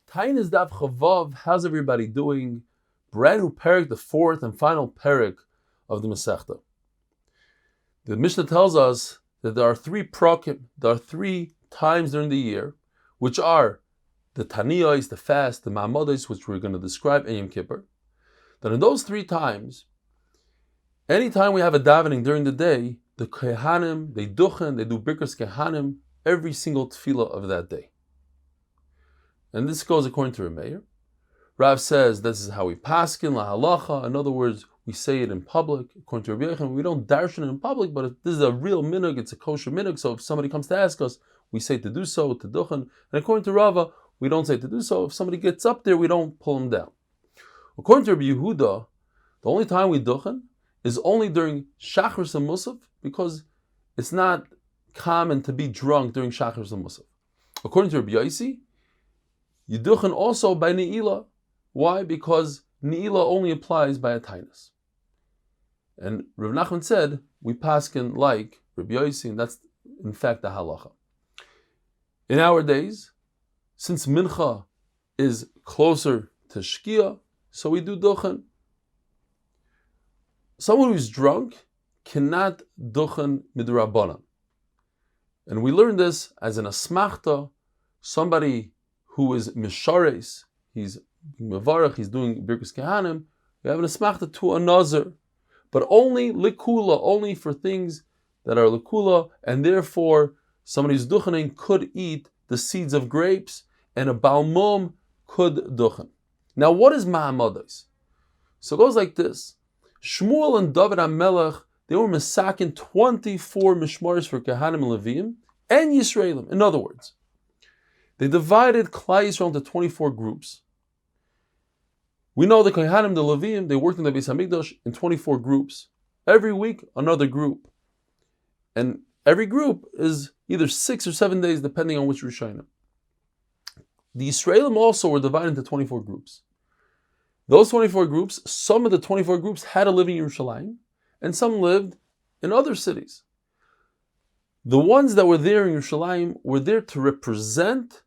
Taanis Daf Chavav, how's everybody doing? Brand new parak, the fourth and final parak of the Masechta. The Mishnah tells us that there are three prakim, there are 3 times during the year, which are the Taniyos, the fast, the Ma'amodos, which we're going to describe, and Yom Kippur. That in those 3 times, anytime we have a davening during the day, the Kehanim, they duchen, they do Birkas Kehanim, every single tefillah of that day. And this goes according to Rameir. Rav says this is how we paskin, la halacha. In other words, we say it in public. According to Rabbi Yechon, we don't darshan it in public, but this is a real minhag, it's a kosher minhag. So if somebody comes to ask us, we say to do so, to duchen. And according to Rava, we don't say to do so. If somebody gets up there, we don't pull him down. According to Rabbi Yehuda, the only time we duchen is only during Shachris and Musaf, because it's not common to be drunk during Shachris and Musaf. According to Rabbi Yaisi, you duchen also by Ne'ilah. Why? Because Ne'ilah only applies by a Taanis. And Rav Nachman said, we paskin like Rabbi Yaisi, and that's in fact the halacha. In our days, since Mincha is closer to Shkia, so we do duchen. Someone who's drunk cannot duchen midrabanan. And we learn this as an asmachta, somebody who is mishares, he's mevarach, he's doing birkus kehanim, we have an asmachta to a nazar, but only likula, only for things that are likula, and therefore somebody who's duchening could eat the seeds of grapes, and a balmum could duchen. Now what is ma'amados? So it goes like this. Shmuel and David HaMelech, they were mesakin 24 mishmaris for kehanim and leviim, and Yisraelim. In other words, they divided Klal Yisrael into 24 groups. We know the Kohanim, the Leviim, they worked in the Beis Hamikdash in 24 groups. Every week, another group. And every group is either 6 or 7 days, depending on which Rishonim. The Yisraelim also were divided into 24 groups. Those 24 groups, some of the 24 groups had to live in Yerushalayim, and some lived in other cities. The ones that were there in Yerushalayim were there to represent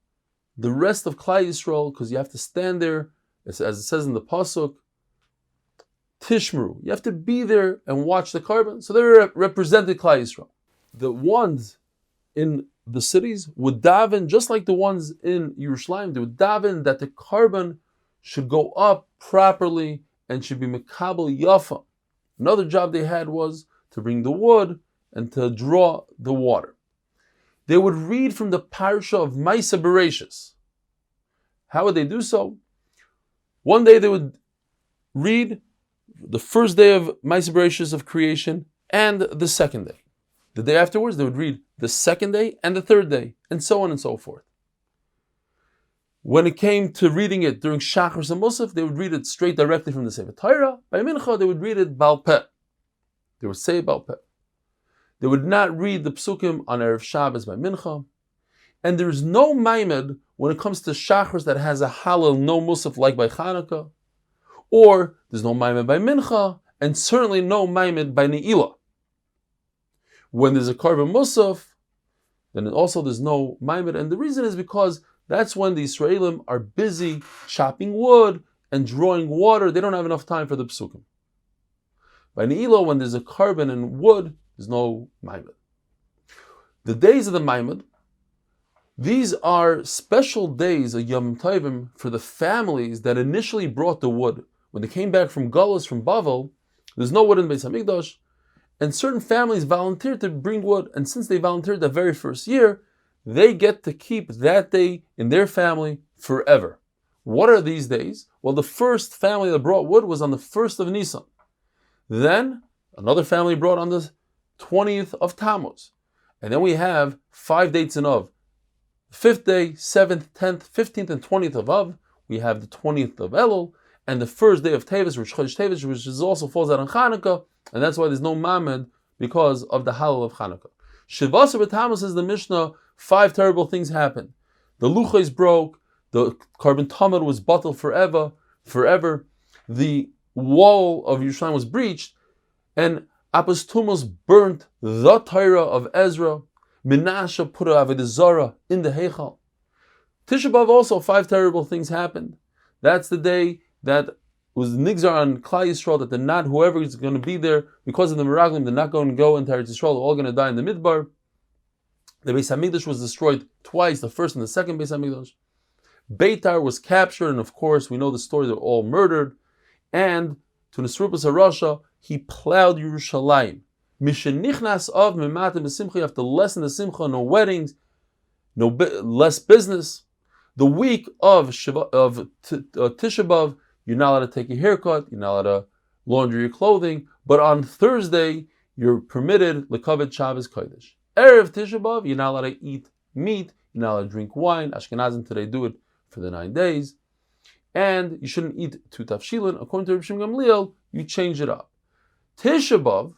the rest of Klal Yisrael, because you have to stand there, as it says in the pasuk, Tishmeru. You have to be there and watch the carbon. So they represented Klal Yisrael. The ones in the cities would daven, just like the ones in Yerushalayim, they would daven that the carbon should go up properly and should be mekabel yafa. Another job they had was to bring the wood and to draw the water. They would read from the parsha of Maaseh Bereshis. How would they do so? One day they would read the first day of Maaseh Bereshis of creation and the second day. The day afterwards they would read the second day and the third day, and so on and so forth. When it came to reading it during Shachris and Musaf, they would read it straight directly from the Sefer Torah. By Mincha they would read it Baal Peh. They would say Baal Peh. They would not read the psukim on Erev Shabbos by Mincha. And there is no maimed when it comes to Shachris that has a halal, no musaf like by Chanukah. Or there's no maimed by Mincha, and certainly no maimed by Ne'ilah. When there's a korban musaf, then also there's no maimed. And the reason is because that's when the Yisraelim are busy chopping wood and drawing water. They don't have enough time for the psukim. By Ne'ilah, when there's a korban and wood, there's no maimed. The days of the maimed, these are special days, a Yom Tovim, for the families that initially brought the wood. When they came back from Galus, from Bavel, there's no wood in Beis Hamikdash, and certain families volunteered to bring wood, and since they volunteered that very first year, they get to keep that day in their family forever. What are these days? Well, the first family that brought wood was on the 1st of Nisan. Then, another family brought on the 20th of Tammuz. And then we have 5 dates in Av. 5th day, 7th, 10th, 15th, and 20th of Av. We have the 20th of Elul, and the first day of Tevis, Rosh Chodesh Tevis, which also falls out on Chanukah, and that's why there's no Mamed, because of the Halal of Chanukah. Shivasa b'Tammuz says the Mishnah, 5 terrible things happened. The luchos broke, the carbon tamid was bottled forever. The wall of Yerushalayim was breached, and Apostumos burnt the Torah of Ezra. Menashe put a Avodah Zarah in the Heichal. Tisha B'Av also 5 terrible things happened. That's the day that was nigzar on Klal Yisrael that they're not, whoever is going to be there, because of the Meraglim, they're not going to go into Eretz Yisrael, they're all going to die in the Midbar. The Beis HaMikdash was destroyed twice, the first and the second Beis HaMikdash. Beitar was captured, and of course, we know the story, they're all murdered. And to Nisrupas HaRasha, he plowed Yerushalayim. Mishenichnas of Mematim B'Simcha, you have to lessen the Simcha, no weddings, less business. The week of Tisha B'Av, you're not allowed to take a haircut, you're not allowed to launder your clothing, but on Thursday, you're permitted L'Kavod Shabbos Kodesh. Erev Tisha B'Av, you're not allowed to eat meat, you're not allowed to drink wine. Ashkenazim today do it for the 9 days. And you shouldn't eat 2 tafshilin. According to Rabbi Shimon Gamliel, you change it up. Tisha B'Av,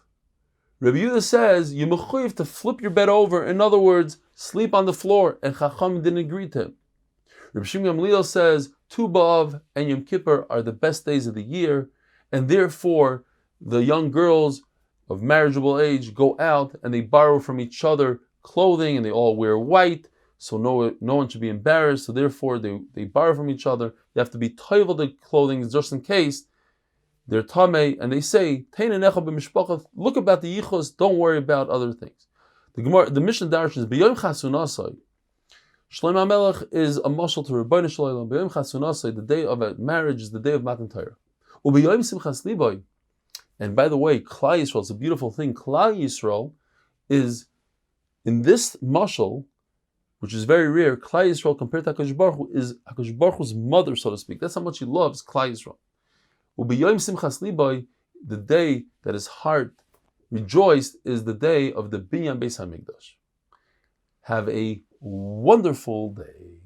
Rabbi Yehuda says, you mechuyev to flip your bed over. In other words, sleep on the floor. And Chacham didn't agree to him. Rabbi Shimon Gamliel says, Tu B'Av and Yom Kippur are the best days of the year. And therefore, the young girls of marriageable age go out and they borrow from each other clothing and they all wear white. So no one should be embarrassed. So therefore, they borrow from each other. They have to be toivel the clothing just in case they're tamei. And they say, look about the yichos. Don't worry about other things. The Mishnah Darshan is b'yom chasunasai. Shlomo Melech is a mashal to Rebbeinu Shalom. B'yom chasunasai, the day of a marriage is the day of Matan Torah. U'b'yom simchas liboy. And by the way, Klal Yisrael is a beautiful thing. Klal Yisrael is in this mashal, which is very rare. Klal Yisrael compared to HaKadosh Baruch Hu is HaKadosh Baruch Hu's mother, so to speak. That's how much he loves Klal Yisrael. U'b'yom simchas liboy, the day that his heart rejoiced is the day of the Binyan Beis HaMikdash. Have a wonderful day.